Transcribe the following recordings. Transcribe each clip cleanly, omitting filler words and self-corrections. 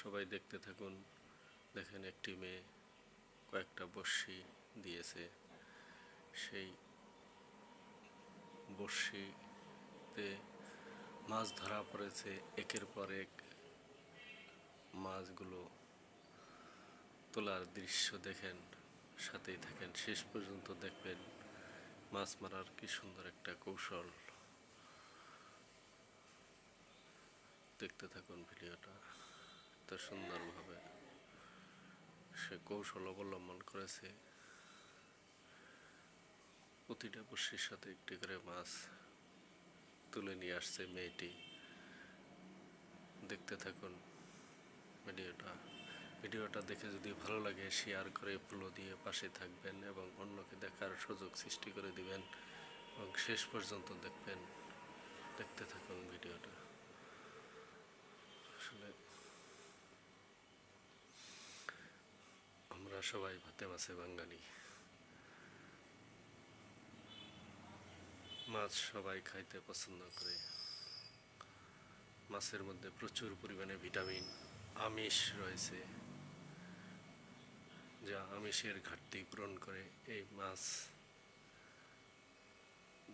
সবাই দেখতে থাকুন। দেখেন একটি মেয়ে কয়েকটা বড়শি দিয়েছে, সেই বড়শিতে মাছ ধরা পড়েছে। একের পর এক মাছগুলো তোলার দৃশ্য দেখেন, সাথেই থাকেন, শেষ পর্যন্ত দেখবেন মাছ মারার কি সুন্দর একটা কৌশল। দেখতে থাকুন ভিডিওটা, এত সুন্দরভাবে সে কৌশল অবলম্বন করেছে। প্রতিটা বড়শির সাথে একটি করে মাছ তুলে নিয়ে আসছে মেয়েটি। দেখতে থাকুন ভিডিওটা দেখে যদি ভালো লাগে শেয়ার করে ফলো দিয়ে পাশে থাকবেন এবং অন্যকে দেখার সুযোগ সৃষ্টি করে দিবেন এবং শেষ পর্যন্ত দেখবেন। দেখতে থাকুন ভিডিওটা। আসলে আমরা সবাই ভাতে মাছে বাঙালি, মাছ সবাই খাইতে পছন্দ করে। মাছের মধ্যে প্রচুর পরিমাণে ভিটামিন, আমিষ রয়েছে, যা আমিষের ঘাটতি পূরণ করে এই মাছ।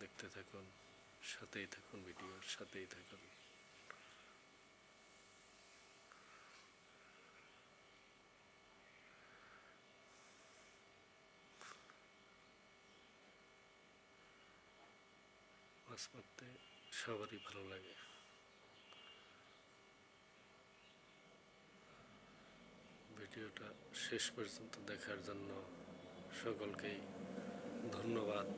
দেখতে থাকুন, সাথেই থাকুন, ভিডিওর সাথেই থাকুন। মাছ মারতে সবারই ভালো লাগে। ভিডিওটা শেষ পর্যন্ত দেখার জন্য সকলকেই ধন্যবাদ।